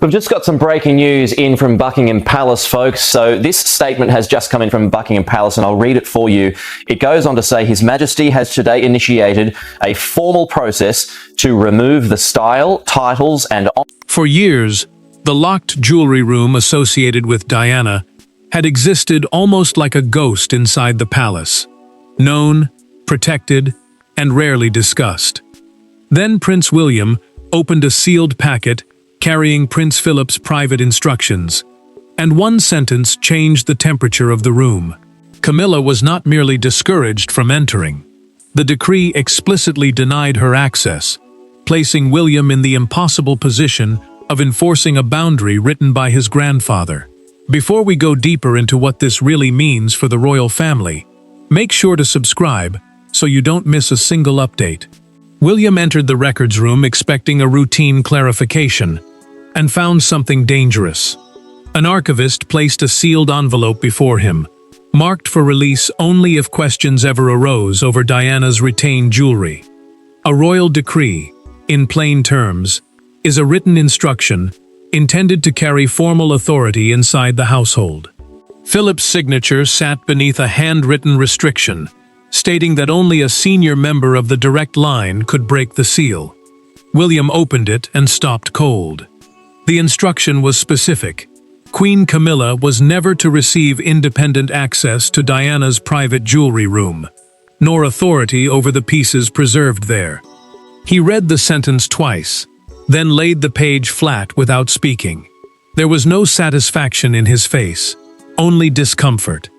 We've just got some breaking news in from Buckingham Palace, folks. So this statement has just come in from Buckingham Palace, and I'll read it for you. It goes on to say, His Majesty has today initiated a formal process to remove the style, titles, and... For years, the locked jewelry room associated with Diana had existed almost like a ghost inside the palace, known, protected, and rarely discussed. Then Prince William opened a sealed packet carrying Prince Philip's private instructions, and one sentence changed the temperature of the room. Camilla was not merely discouraged from entering. The decree explicitly denied her access, placing William in the impossible position of enforcing a boundary written by his grandfather. Before we go deeper into what this really means for the royal family, make sure to subscribe so you don't miss a single update. William entered the records room expecting a routine clarification, and found something dangerous. An archivist placed a sealed envelope before him, marked for release only if questions ever arose over Diana's retained jewelry. A royal decree, in plain terms, is a written instruction intended to carry formal authority inside the household. Philip's signature sat beneath a handwritten restriction, stating that only a senior member of the direct line could break the seal. William opened it and stopped cold. The instruction was specific. Queen Camilla was never to receive independent access to Diana's private jewelry room, nor authority over the pieces preserved there. He read the sentence twice, then laid the page flat without speaking. There was no satisfaction in his face, only discomfort.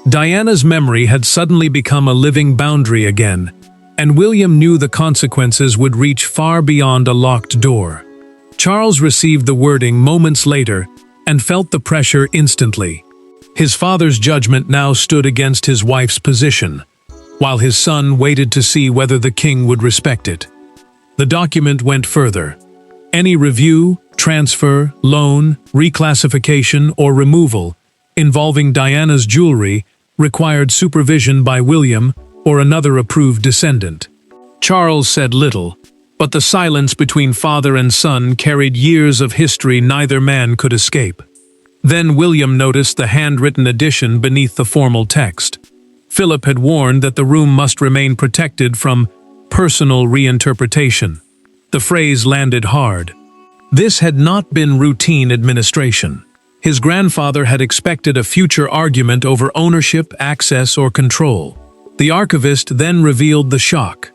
Diana's memory had suddenly become a living boundary again, and William knew the consequences would reach far beyond a locked door. Charles received the wording moments later and felt the pressure instantly. His father's judgment now stood against his wife's position, while his son waited to see whether the king would respect it. The document went further. Any review, transfer, loan, reclassification, or removal involving Diana's jewelry required supervision by William or another approved descendant. Charles said little, but the silence between father and son carried years of history neither man could escape. Then William noticed the handwritten addition beneath the formal text. Philip had warned that the room must remain protected from personal reinterpretation. The phrase landed hard. This had not been routine administration. His grandfather had expected a future argument over ownership, access, or control. The archivist then revealed the shock.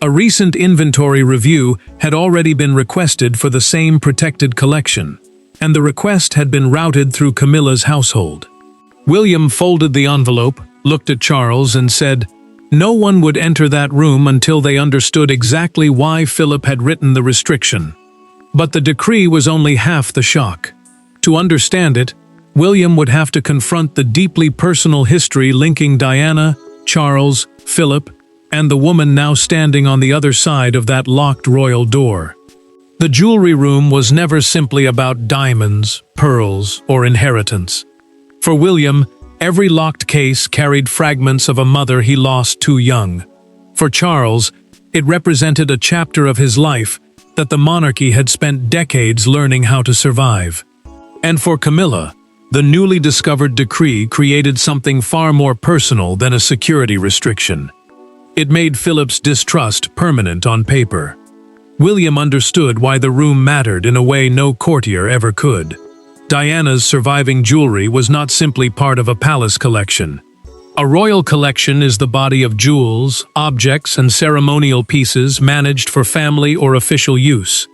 A recent inventory review had already been requested for the same protected collection, and the request had been routed through Camilla's household. William folded the envelope, looked at Charles, and said, no one would enter that room until they understood exactly why Philip had written the restriction. But the decree was only half the shock. To understand it, William would have to confront the deeply personal history linking Diana, Charles, Philip, and the woman now standing on the other side of that locked royal door. The jewelry room was never simply about diamonds, pearls, or inheritance. For William, every locked case carried fragments of a mother he lost too young. For Charles, it represented a chapter of his life that the monarchy had spent decades learning how to survive. And for Camilla, the newly discovered decree created something far more personal than a security restriction. It made Philip's distrust permanent on paper. William understood why the room mattered in a way no courtier ever could. Diana's surviving jewelry was not simply part of a palace collection. A royal collection is the body of jewels, objects, and ceremonial pieces managed for family or official use.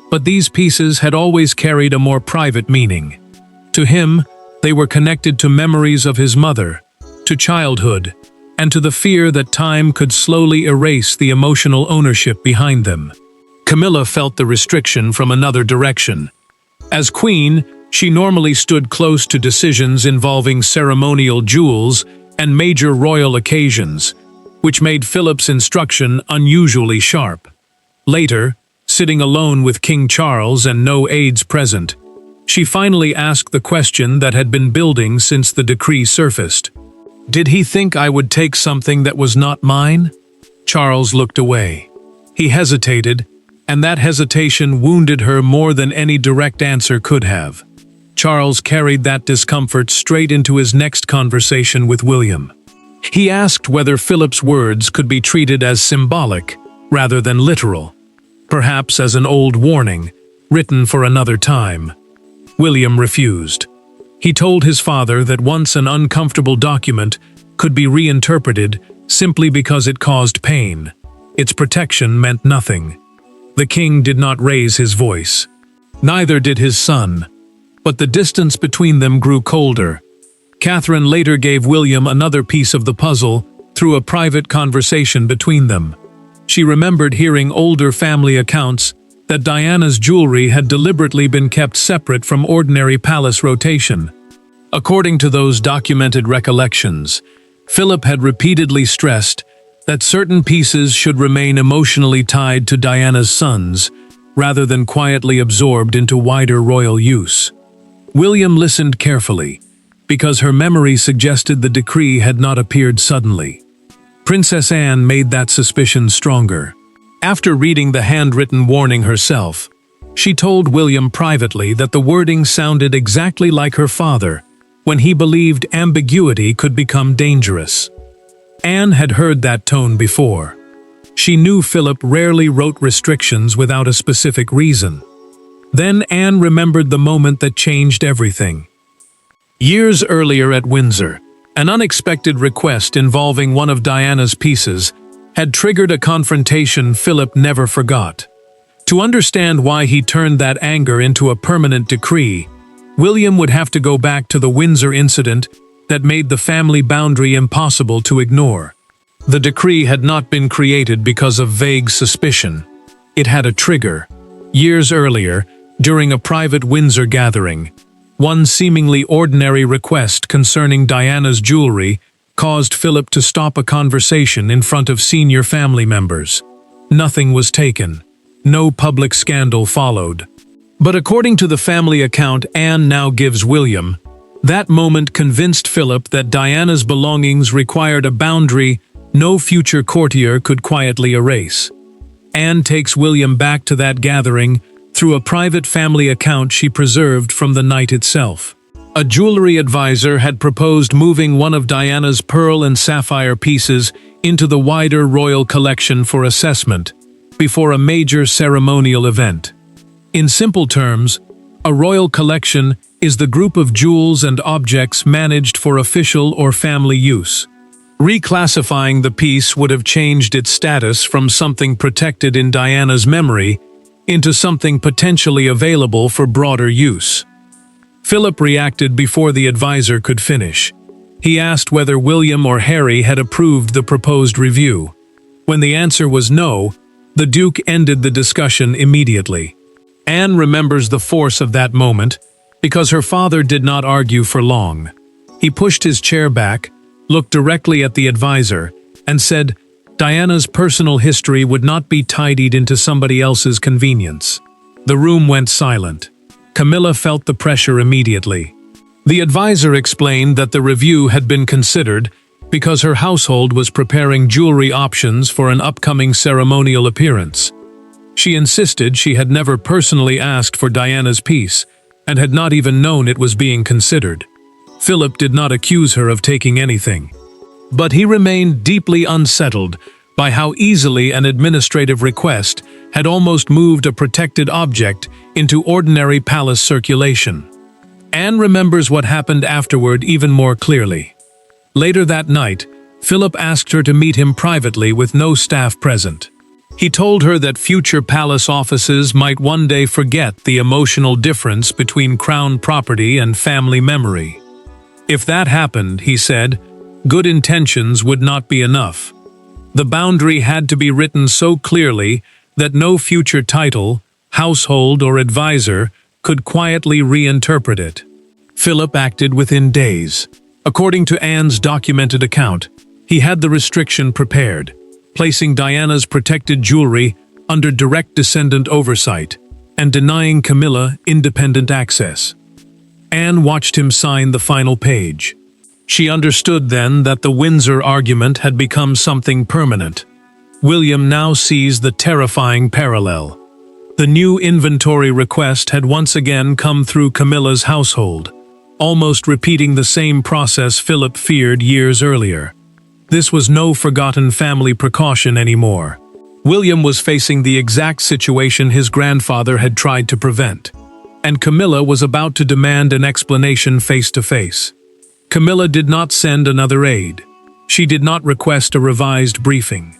But these pieces had always carried a more private meaning. To him, they were connected to memories of his mother, to childhood, and to the fear that time could slowly erase the emotional ownership behind them. Camilla felt the restriction from another direction. As queen, she normally stood close to decisions involving ceremonial jewels and major royal occasions, which made Philip's instruction unusually sharp. Later, sitting alone with King Charles and no aides present, she finally asked the question that had been building since the decree surfaced. Did he think I would take something that was not mine? Charles looked away. He hesitated, and that hesitation wounded her more than any direct answer could have. Charles carried that discomfort straight into his next conversation with William. He asked whether Philip's words could be treated as symbolic rather than literal, perhaps as an old warning, written for another time. William refused. He told his father that once an uncomfortable document could be reinterpreted simply because it caused pain, its protection meant nothing. The king did not raise his voice. Neither did his son. But the distance between them grew colder. Catherine later gave William another piece of the puzzle through a private conversation between them. She remembered hearing older family accounts that Diana's jewelry had deliberately been kept separate from ordinary palace rotation. According to those documented recollections, Philip had repeatedly stressed that certain pieces should remain emotionally tied to Diana's sons, rather than quietly absorbed into wider royal use. William listened carefully, because her memory suggested the decree had not appeared suddenly. Princess Anne made that suspicion stronger. After reading the handwritten warning herself, she told William privately that the wording sounded exactly like her father, when he believed ambiguity could become dangerous. Anne had heard that tone before. She knew Philip rarely wrote restrictions without a specific reason. Then Anne remembered the moment that changed everything. Years earlier at Windsor, an unexpected request involving one of Diana's pieces had triggered a confrontation Philip never forgot. To understand why he turned that anger into a permanent decree, William would have to go back to the Windsor incident that made the family boundary impossible to ignore. The decree had not been created because of vague suspicion. It had a trigger. Years earlier, during a private Windsor gathering, one seemingly ordinary request concerning Diana's jewelry caused Philip to stop a conversation in front of senior family members. Nothing was taken. No public scandal followed. But according to the family account Anne now gives William, that moment convinced Philip that Diana's belongings required a boundary no future courtier could quietly erase. Anne takes William back to that gathering through a private family account she preserved from the night itself. A jewelry advisor had proposed moving one of Diana's pearl and sapphire pieces into the wider royal collection for assessment before a major ceremonial event. In simple terms, a royal collection is the group of jewels and objects managed for official or family use. Reclassifying the piece would have changed its status from something protected in Diana's memory into something potentially available for broader use. Philip reacted before the advisor could finish. He asked whether William or Harry had approved the proposed review. When the answer was no, the Duke ended the discussion immediately. Anne remembers the force of that moment because her father did not argue for long. He pushed his chair back, looked directly at the advisor, and said, Diana's personal history would not be tidied into somebody else's convenience. The room went silent. Camilla felt the pressure immediately. The advisor explained that the review had been considered because her household was preparing jewelry options for an upcoming ceremonial appearance. She insisted she had never personally asked for Diana's piece and had not even known it was being considered. Philip did not accuse her of taking anything. But he remained deeply unsettled by how easily an administrative request had almost moved a protected object into ordinary palace circulation. Anne remembers what happened afterward even more clearly. Later that night, Philip asked her to meet him privately with no staff present. He told her that future palace offices might one day forget the emotional difference between crown property and family memory. If that happened, he said, good intentions would not be enough. The boundary had to be written so clearly that no future title, household, or advisor could quietly reinterpret it. Philip acted within days. According to Anne's documented account, he had the restriction prepared, placing Diana's protected jewelry under direct descendant oversight and denying Camilla independent access. Anne watched him sign the final page. She understood then that the Windsor argument had become something permanent. William now sees the terrifying parallel. The new inventory request had once again come through Camilla's household, almost repeating the same process Philip feared years earlier. This was no forgotten family precaution anymore. William was facing the exact situation his grandfather had tried to prevent, and Camilla was about to demand an explanation face to face. Camilla did not send another aide. She did not request a revised briefing.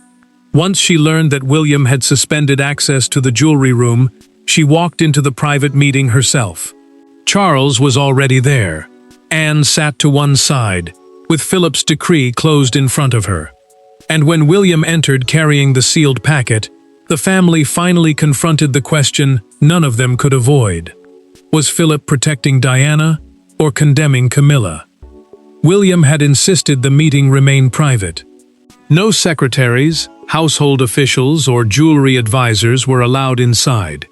Once she learned that William had suspended access to the jewelry room, she walked into the private meeting herself. Charles was already there. Anne sat to one side, with Philip's decree closed in front of her. And when William entered carrying the sealed packet, the family finally confronted the question none of them could avoid. Was Philip protecting Diana or condemning Camilla? William had insisted the meeting remain private. No secretaries, household officials, or jewelry advisors were allowed inside,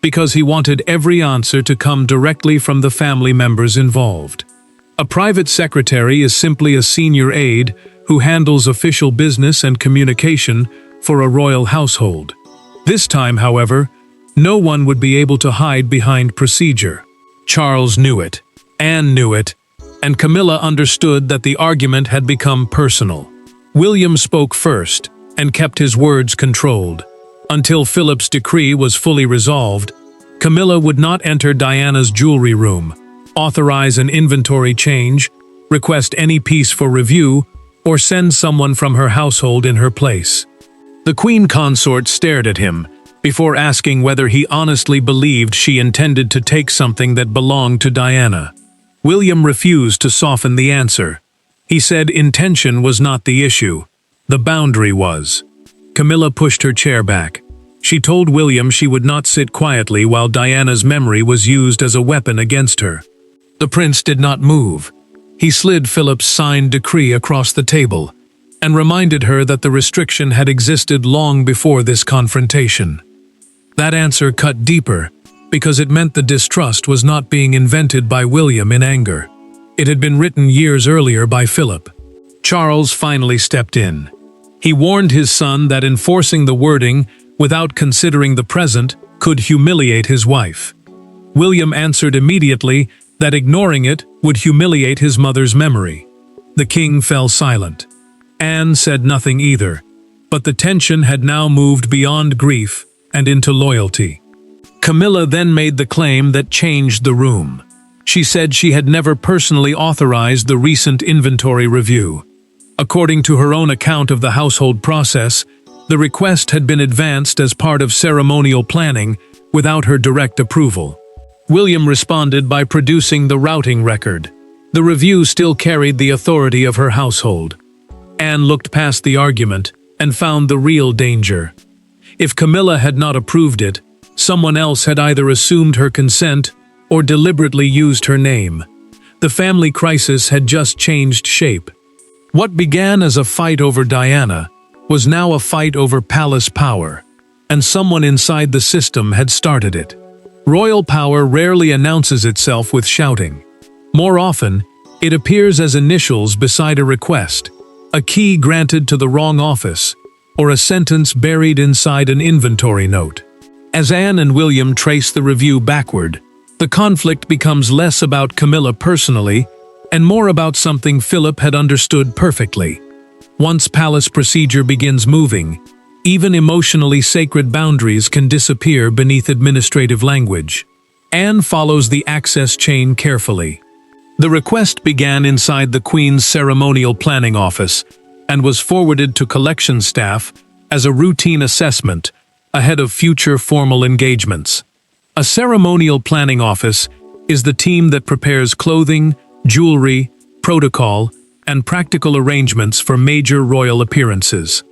because he wanted every answer to come directly from the family members involved. A private secretary is simply a senior aide who handles official business and communication for a royal household. This time, however, no one would be able to hide behind procedure. Charles knew it, Anne knew it, and Camilla understood that the argument had become personal. William spoke first and kept his words controlled. Until Philip's decree was fully resolved, Camilla would not enter Diana's jewelry room, authorize an inventory change, request any piece for review, or send someone from her household in her place. The queen consort stared at him before asking whether he honestly believed she intended to take something that belonged to Diana. William refused to soften the answer. He said intention was not the issue. The boundary was. Camilla pushed her chair back. She told William she would not sit quietly while Diana's memory was used as a weapon against her. The prince did not move. He slid Philip's signed decree across the table and reminded her that the restriction had existed long before this confrontation. That answer cut deeper because it meant the distrust was not being invented by William in anger. It had been written years earlier by Philip. Charles finally stepped in. He warned his son that enforcing the wording without considering the present could humiliate his wife. William answered immediately that ignoring it would humiliate his mother's memory. The king fell silent. Anne said nothing either, but the tension had now moved beyond grief and into loyalty. Camilla then made the claim that changed the room. She said she had never personally authorized the recent inventory review. According to her own account of the household process, the request had been advanced as part of ceremonial planning without her direct approval. William responded by producing the routing record. The review still carried the authority of her household. Anne looked past the argument and found the real danger. If Camilla had not approved it, someone else had either assumed her consent or deliberately used her name. The family crisis had just changed shape. What began as a fight over Diana was now a fight over palace power, and someone inside the system had started it. Royal power rarely announces itself with shouting. More often, it appears as initials beside a request, a key granted to the wrong office, or a sentence buried inside an inventory note. As Anne and William trace the review backward, the conflict becomes less about Camilla personally and more about something Philip had understood perfectly. Once palace procedure begins moving, even emotionally sacred boundaries can disappear beneath administrative language. Anne follows the access chain carefully. The request began inside the Queen's ceremonial planning office and was forwarded to collections staff as a routine assessment ahead of future formal engagements. A ceremonial planning office is the team that prepares clothing, jewelry, protocol, and practical arrangements for major royal appearances.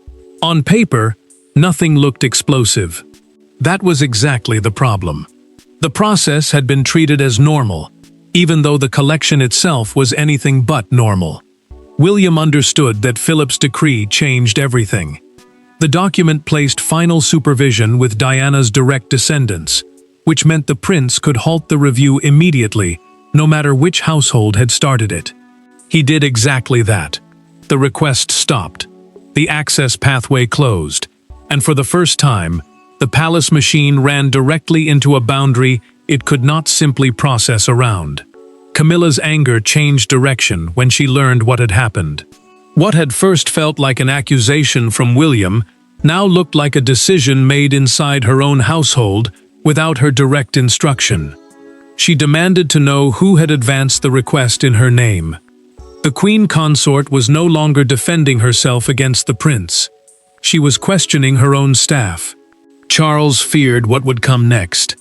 On paper, nothing looked explosive. That was exactly the problem. The process had been treated as normal, even though the collection itself was anything but normal. William understood that Philip's decree changed everything. The document placed final supervision with Diana's direct descendants, which meant the prince could halt the review immediately, no matter which household had started it. He did exactly that. The request stopped. The access pathway closed, and for the first time, The palace machine ran directly into a boundary it could not simply process around. Camilla's anger changed direction when she learned what had happened. What had first felt like an accusation from William now looked like a decision made inside her own household without her direct instruction. She demanded to know who had advanced the request in her name. The queen consort was no longer defending herself against the prince. She was questioning her own staff. Charles feared what would come next.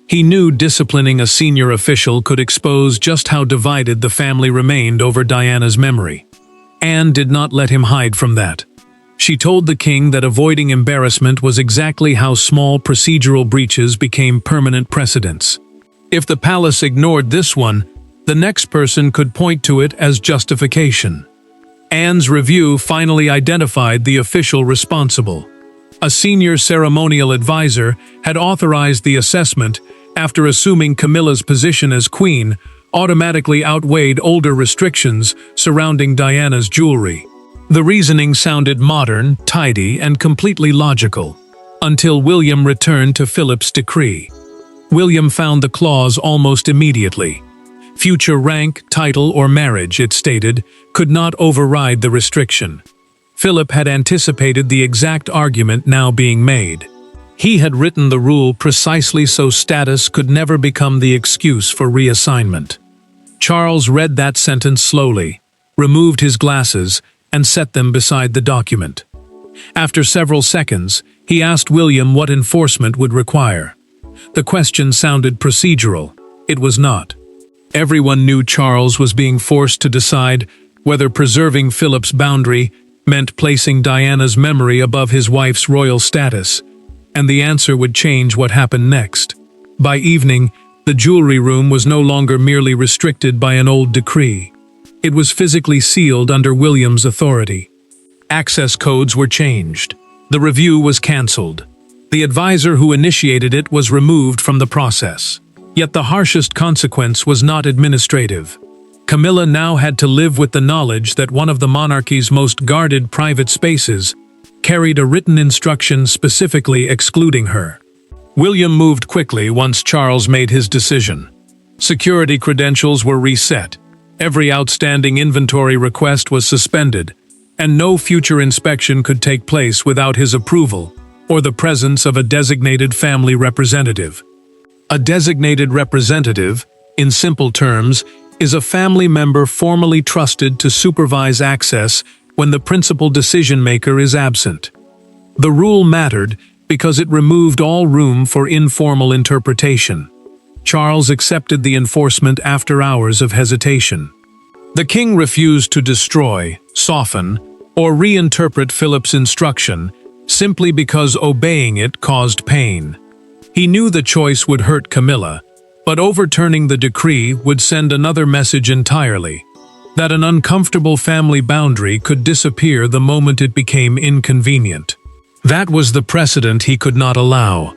He knew disciplining a senior official could expose just how divided the family remained over Diana's memory. Anne did not let him hide from that. She told the king that avoiding embarrassment was exactly how small procedural breaches became permanent precedents. If the palace ignored this one, the next person could point to it as justification. Anne's review finally identified the official responsible. A senior ceremonial advisor had authorized the assessment after assuming Camilla's position as queen automatically outweighed older restrictions surrounding Diana's jewelry. The reasoning sounded modern, tidy, and completely logical, until William returned to Philip's decree. William found the clause almost immediately. Future rank, title, or marriage, it stated, could not override the restriction. Philip had anticipated the exact argument now being made. He had written the rule precisely so status could never become the excuse for reassignment. Charles read that sentence slowly, removed his glasses, and set them beside the document. After several seconds, he asked William what enforcement would require. The question sounded procedural. It was not. Everyone knew Charles was being forced to decide whether preserving Philip's boundary meant placing Diana's memory above his wife's royal status, and the answer would change what happened next. By evening, the jewelry room was no longer merely restricted by an old decree. It was physically sealed under William's authority. Access codes were changed. The review was cancelled. The advisor who initiated it was removed from the process. Yet the harshest consequence was not administrative. Camilla now had to live with the knowledge that one of the monarchy's most guarded private spaces carried a written instruction specifically excluding her. William moved quickly once Charles made his decision. Security credentials were reset. Every outstanding inventory request was suspended, and no future inspection could take place without his approval or the presence of a designated family representative. A designated representative, in simple terms, is a family member formally trusted to supervise access when the principal decision-maker is absent. The rule mattered because it removed all room for informal interpretation. Charles accepted the enforcement after hours of hesitation. The king refused to destroy, soften, or reinterpret Philip's instruction simply because obeying it caused pain. He knew the choice would hurt Camilla, but overturning the decree would send another message entirely, that an uncomfortable family boundary could disappear the moment it became inconvenient. That was the precedent he could not allow.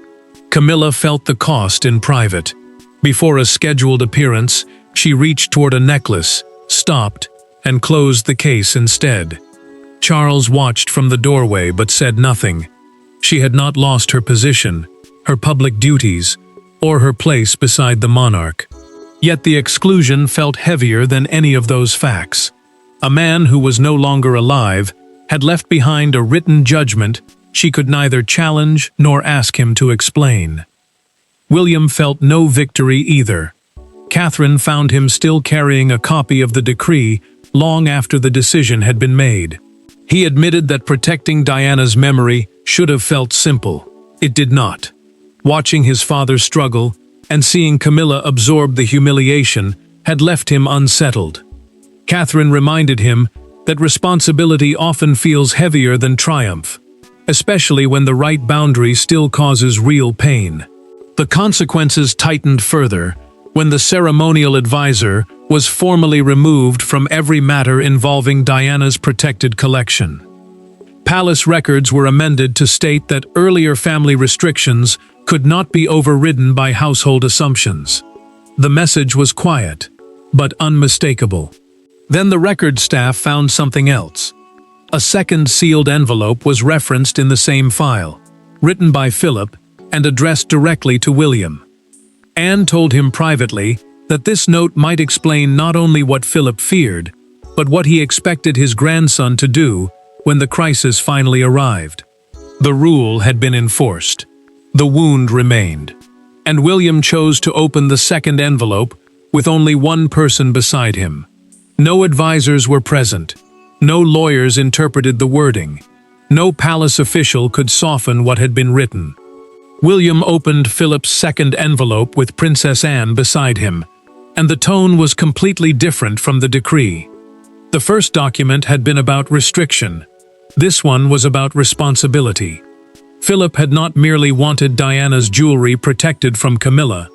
Camilla felt the cost in private. Before a scheduled appearance, she reached toward a necklace, stopped, and closed the case instead. Charles watched from the doorway but said nothing. She had not lost her position, her public duties, or her place beside the monarch. Yet the exclusion felt heavier than any of those facts. A man who was no longer alive had left behind a written judgment she could neither challenge nor ask him to explain. William felt no victory either. Catherine found him still carrying a copy of the decree long after the decision had been made. He admitted that protecting Diana's memory should have felt simple. It did not. Watching his father struggle and seeing Camilla absorb the humiliation had left him unsettled. Catherine reminded him that responsibility often feels heavier than triumph, especially when the right boundary still causes real pain. The consequences tightened further when the ceremonial advisor was formally removed from every matter involving Diana's protected collection. Palace records were amended to state that earlier family restrictions could not be overridden by household assumptions. The message was quiet, but unmistakable. Then the record staff found something else. A second sealed envelope was referenced in the same file, written by Philip, and addressed directly to William. Anne told him privately that this note might explain not only what Philip feared, but what he expected his grandson to do when the crisis finally arrived. The rule had been enforced. The wound remained, and William chose to open the second envelope with only one person beside him. No advisors were present. No lawyers interpreted the wording. No palace official could soften what had been written. William opened Philip's second envelope with Princess Anne beside him, and the tone was completely different from the decree. The first document had been about restriction. This one was about responsibility. Philip had not merely wanted Diana's jewelry protected from Camilla.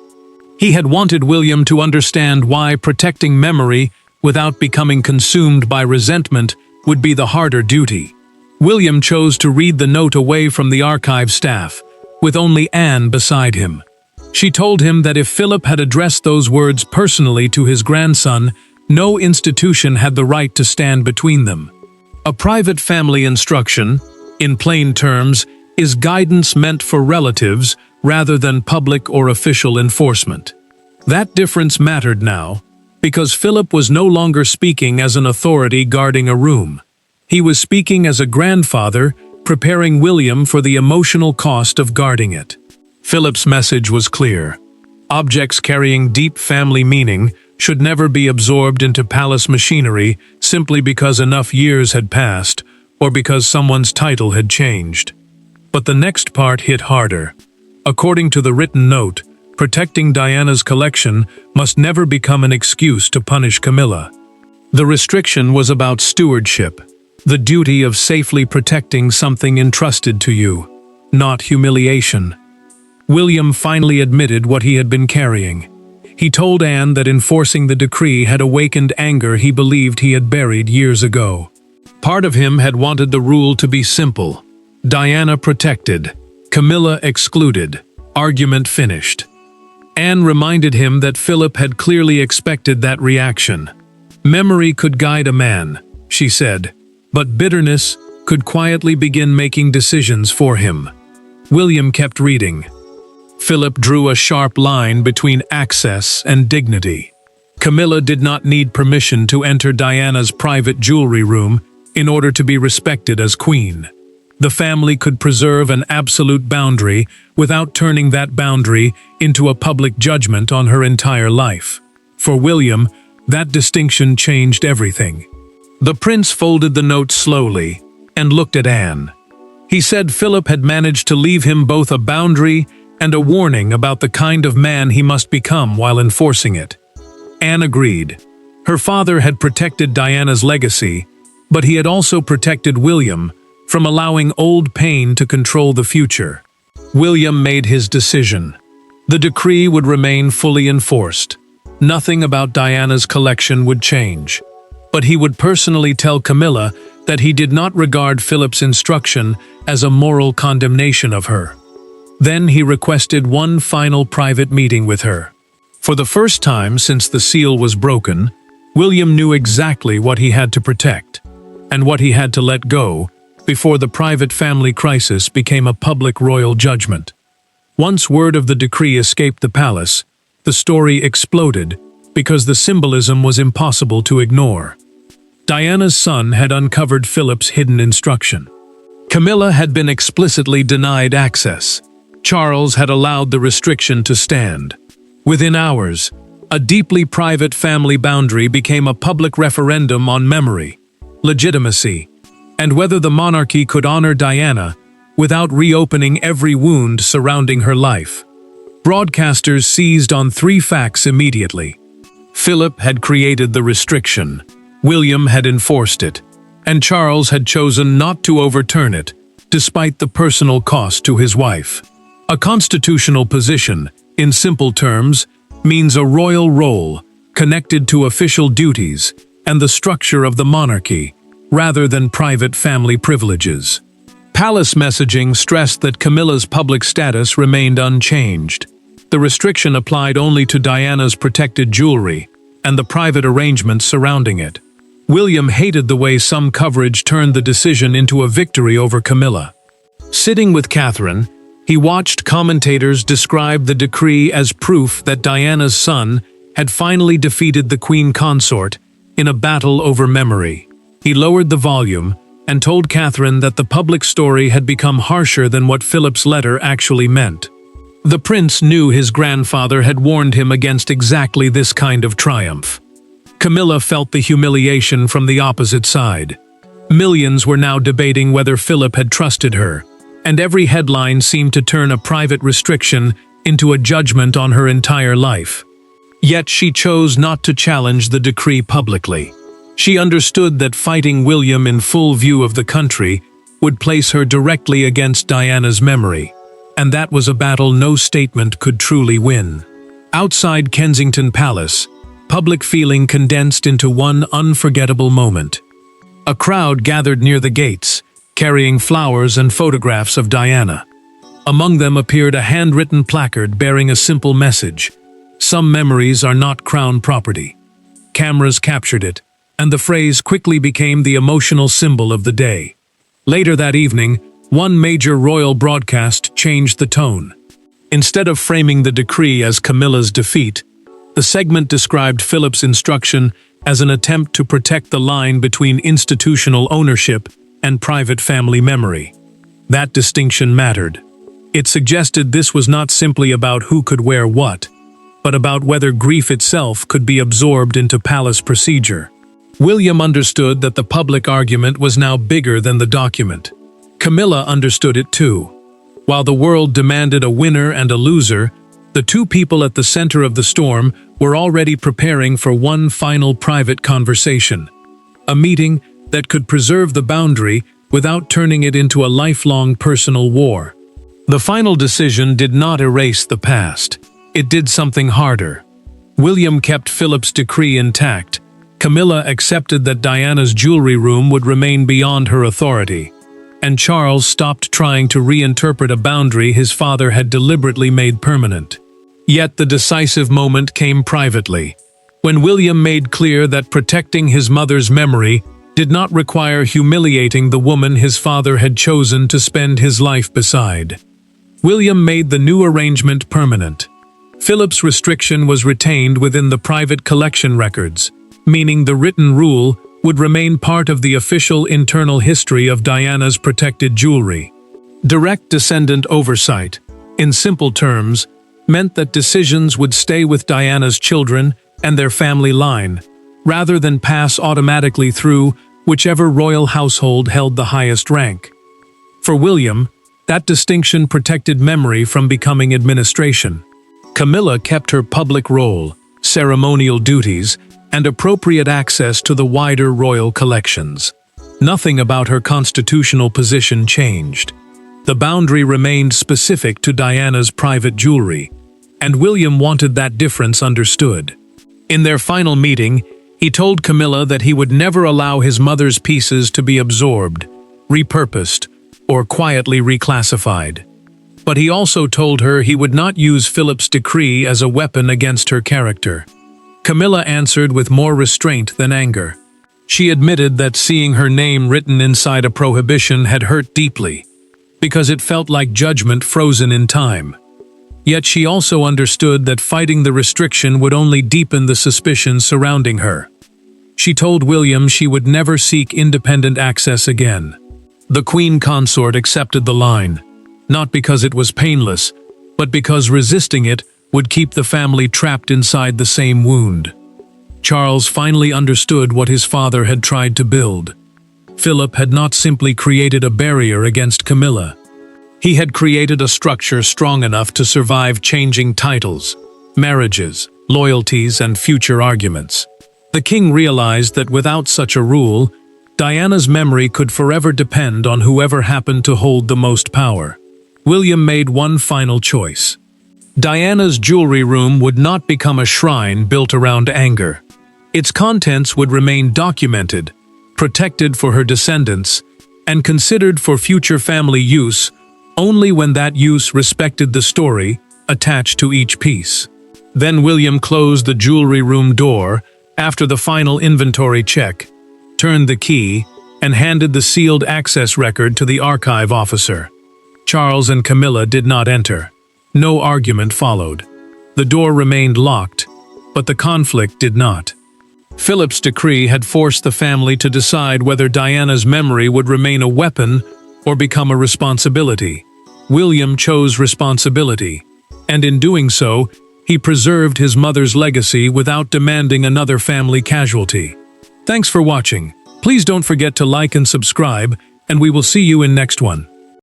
He had wanted William to understand why protecting memory without becoming consumed by resentment would be the harder duty. William chose to read the note away from the archive staff, with only Anne beside him. She told him that if Philip had addressed those words personally to his grandson, no institution had the right to stand between them. A private family instruction, in plain terms, is guidance meant for relatives rather than public or official enforcement. That difference mattered now, because Philip was no longer speaking as an authority guarding a room. He was speaking as a grandfather, preparing William for the emotional cost of guarding it. Philip's message was clear. Objects carrying deep family meaning should never be absorbed into palace machinery simply because enough years had passed or because someone's title had changed. But the next part hit harder. According to the written note, protecting Diana's collection must never become an excuse to punish Camilla. The restriction was about stewardship, the duty of safely protecting something entrusted to you, not humiliation. William finally admitted what he had been carrying. He told Anne that enforcing the decree had awakened anger he believed he had buried years ago. Part of him had wanted the rule to be simple. Diana protected, Camilla excluded, argument finished. Anne reminded him that Philip had clearly expected that reaction. Memory could guide a man, she said, but bitterness could quietly begin making decisions for him. William kept reading. Philip drew a sharp line between access and dignity. Camilla did not need permission to enter Diana's private jewelry room in order to be respected as queen. The family could preserve an absolute boundary without turning that boundary into a public judgment on her entire life. For William, that distinction changed everything. The prince folded the note slowly and looked at Anne. He said Philip had managed to leave him both a boundary and a warning about the kind of man he must become while enforcing it. Anne agreed. Her father had protected Diana's legacy, but he had also protected William from allowing old pain to control the future. William made his decision. The decree would remain fully enforced. Nothing about Diana's collection would change. But he would personally tell Camilla that he did not regard Philip's instruction as a moral condemnation of her. Then he requested one final private meeting with her. For the first time since the seal was broken, William knew exactly what he had to protect and what he had to let go before the private family crisis became a public royal judgment. Once word of the decree escaped the palace, the story exploded because the symbolism was impossible to ignore. Diana's son had uncovered Philip's hidden instruction. Camilla had been explicitly denied access. Charles had allowed the restriction to stand. Within hours, a deeply private family boundary became a public referendum on memory, legitimacy, and whether the monarchy could honor Diana without reopening every wound surrounding her life. Broadcasters seized on three facts immediately. Philip had created the restriction, William had enforced it, and Charles had chosen not to overturn it, despite the personal cost to his wife. A constitutional position, in simple terms, means a royal role connected to official duties and the structure of the monarchy, rather than private family privileges. Palace messaging stressed that Camilla's public status remained unchanged. The restriction applied only to Diana's protected jewelry and the private arrangements surrounding it. William hated the way some coverage turned the decision into a victory over Camilla. Sitting with Catherine, He watched commentators describe the decree as proof that Diana's son had finally defeated the queen consort in a battle over memory. He lowered the volume and told Catherine that the public story had become harsher than what Philip's letter actually meant. The prince knew his grandfather had warned him against exactly this kind of triumph. Camilla felt the humiliation from the opposite side. Millions were now debating whether Philip had trusted her, and every headline seemed to turn a private restriction into a judgment on her entire life. Yet she chose not to challenge the decree publicly. She understood that fighting William in full view of the country would place her directly against Diana's memory, and that was a battle no statement could truly win. Outside Kensington Palace, public feeling condensed into one unforgettable moment. A crowd gathered near the gates, carrying flowers and photographs of Diana. Among them appeared a handwritten placard bearing a simple message: "Some memories are not crown property." Cameras captured it, and the phrase quickly became the emotional symbol of the day. Later that evening, one major royal broadcast changed the tone. Instead of framing the decree as Camilla's defeat, the segment described Philip's instruction as an attempt to protect the line between institutional ownership and private family memory. That distinction mattered. It suggested this was not simply about who could wear what, but about whether grief itself could be absorbed into palace procedure. William understood that the public argument was now bigger than the document. Camilla understood it too. While the world demanded a winner and a loser, the two people at the center of the storm were already preparing for one final private conversation. A meeting that could preserve the boundary without turning it into a lifelong personal war. The final decision did not erase the past. It did something harder. William kept Philip's decree intact. Camilla accepted that Diana's jewelry room would remain beyond her authority, and Charles stopped trying to reinterpret a boundary his father had deliberately made permanent. Yet the decisive moment came privately, when William made clear that protecting his mother's memory did not require humiliating the woman his father had chosen to spend his life beside. William made the new arrangement permanent. Philip's restriction was retained within the private collection records, meaning the written rule would remain part of the official internal history of Diana's protected jewelry. Direct descendant oversight, in simple terms, meant that decisions would stay with Diana's children and their family line, rather than pass automatically through whichever royal household held the highest rank. For William, that distinction protected memory from becoming administration. Camilla kept her public role, ceremonial duties, and appropriate access to the wider royal collections. Nothing about her constitutional position changed. The boundary remained specific to Diana's private jewelry, and William wanted that difference understood. In their final meeting, he told Camilla that he would never allow his mother's pieces to be absorbed, repurposed, or quietly reclassified. But he also told her he would not use Philip's decree as a weapon against her character. Camilla answered with more restraint than anger. She admitted that seeing her name written inside a prohibition had hurt deeply, because it felt like judgment frozen in time. Yet she also understood that fighting the restriction would only deepen the suspicions surrounding her. She told William she would never seek independent access again. The Queen Consort accepted the line, not because it was painless, but because resisting it would keep the family trapped inside the same wound. Charles finally understood what his father had tried to build. Philip had not simply created a barrier against Camilla. He had created a structure strong enough to survive changing titles, marriages, loyalties, and future arguments. The king realized that without such a rule, Diana's memory could forever depend on whoever happened to hold the most power. William made one final choice. Diana's jewelry room would not become a shrine built around anger. Its contents would remain documented, protected for her descendants, and considered for future family use only when that use respected the story attached to each piece. Then William closed the jewelry room door after the final inventory check, turned the key, and handed the sealed access record to the archive officer. Charles and Camilla did not enter. No argument followed. The door remained locked, but the conflict did not. Philip's decree had forced the family to decide whether Diana's memory would remain a weapon or become a responsibility. William chose responsibility, and in doing so, he preserved his mother's legacy without demanding another family casualty. Thanks for watching. Please don't forget to like and subscribe, and we will see you in next one.